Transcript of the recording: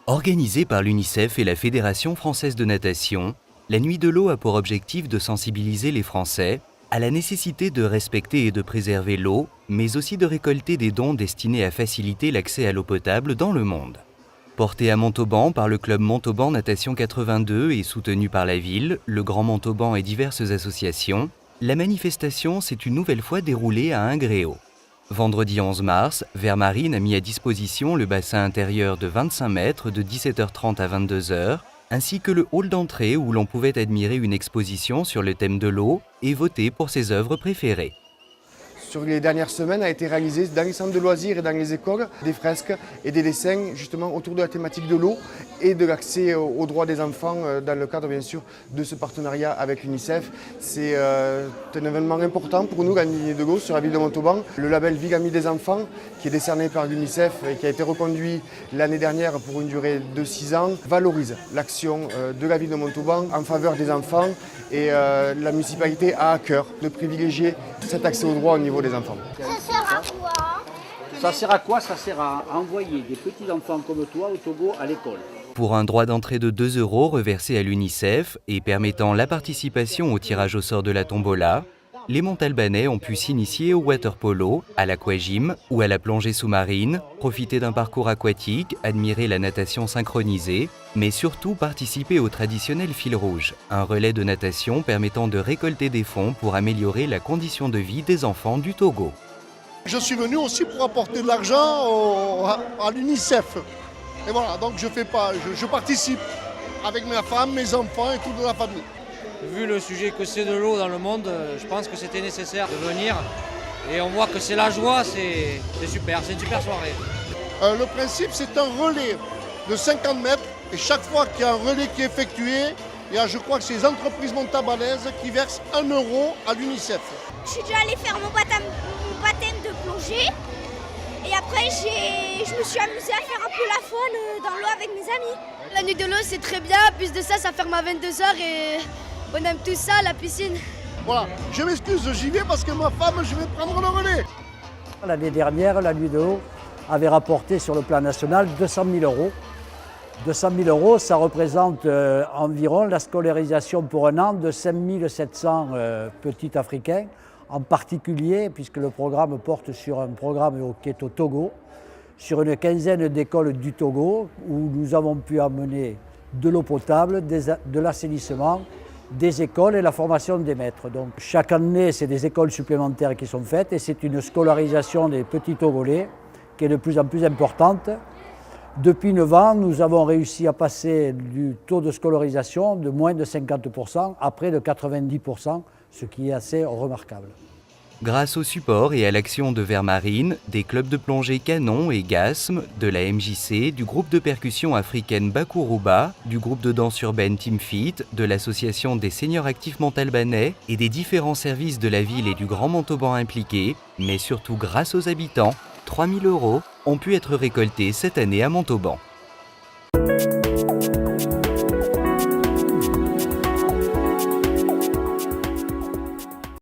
Organisée par l'UNICEF et la Fédération française de natation, la Nuit de l'eau a pour objectif de sensibiliser les Français à la nécessité de respecter et de préserver l'eau, mais aussi de récolter des dons destinés à faciliter l'accès à l'eau potable dans le monde. Portée à Montauban par le club Montauban Natation 82 et soutenue par la ville, le Grand Montauban et diverses associations, la manifestation s'est une nouvelle fois déroulée à Ingréau. Vendredi 11 mars, Vermarine a mis à disposition le bassin intérieur de 25 mètres de 17h30 à 22h, ainsi que le hall d'entrée où l'on pouvait admirer une exposition sur le thème de l'eau et voter pour ses œuvres préférées. Sur les dernières semaines, a été réalisé dans les centres de loisirs et dans les écoles des fresques et des dessins justement autour de la thématique de l'eau et de l'accès aux droits des enfants dans le cadre bien sûr de ce partenariat avec l'UNICEF. C'est un événement important pour nous, la Nuit de l'eau sur la ville de Montauban. Le label Ville Amie des enfants qui est décerné par l'UNICEF et qui a été reconduit l'année dernière pour une durée de 6 ans valorise l'action de la ville de Montauban en faveur des enfants et la municipalité a à cœur de privilégier cet accès aux droits au niveau des enfants. Ça sert à quoi? Ça sert à quoi? Ça sert à envoyer des petits enfants comme toi au Togo à l'école. Pour un droit d'entrée de 2 € reversé à l'UNICEF et permettant la participation au tirage au sort de la tombola, les Montalbanais ont pu s'initier au water-polo, à l'aquagym ou à la plongée sous-marine, profiter d'un parcours aquatique, admirer la natation synchronisée, mais surtout participer au traditionnel fil rouge, un relais de natation permettant de récolter des fonds pour améliorer la condition de vie des enfants du Togo. Je suis venu aussi pour apporter de l'argent à l'UNICEF. Et voilà, donc je participe avec ma femme, mes enfants et toute la famille. Vu le sujet que c'est de l'eau dans le monde, je pense que c'était nécessaire de venir. Et on voit que c'est la joie, c'est super, c'est une super soirée. Le principe, c'est un relais de 50 mètres. Et chaque fois qu'il y a un relais qui est effectué, il y a, je crois que c'est les entreprises montabanaises qui versent 1 € à l'UNICEF. Je suis déjà allée faire mon baptême de plongée. Et après, je me suis amusée à faire un peu la faune dans l'eau avec mes amis. La nuit de l'eau, c'est très bien. Plus de ça, ça ferme à 22h et on aime tout ça, la piscine. Voilà, je m'excuse, j'y vais parce que ma femme, je vais prendre le relais. L'année dernière, la nuit de l'eau avait rapporté sur le plan national 200 000 €. 200 000 €, ça représente environ la scolarisation pour un an de 5 700 petits Africains, en particulier, puisque le programme porte sur un programme qui est au Togo, sur une quinzaine d'écoles du Togo, où nous avons pu amener de l'eau potable, de l'assainissement, des écoles et la formation des maîtres. Donc chaque année, c'est des écoles supplémentaires qui sont faites et c'est une scolarisation des petits Togolais qui est de plus en plus importante. Depuis 9 ans, nous avons réussi à passer du taux de scolarisation de moins de 50% à près de 90%, ce qui est assez remarquable. Grâce au support et à l'action de Vermarine, des clubs de plongée Canon et GASM, de la MJC, du groupe de percussion africaine Bakuruba, du groupe de danse urbaine Team Fit, de l'association des seniors actifs montalbanais et des différents services de la ville et du Grand Montauban impliqués, mais surtout grâce aux habitants, 3 000 € ont pu être récoltés cette année à Montauban.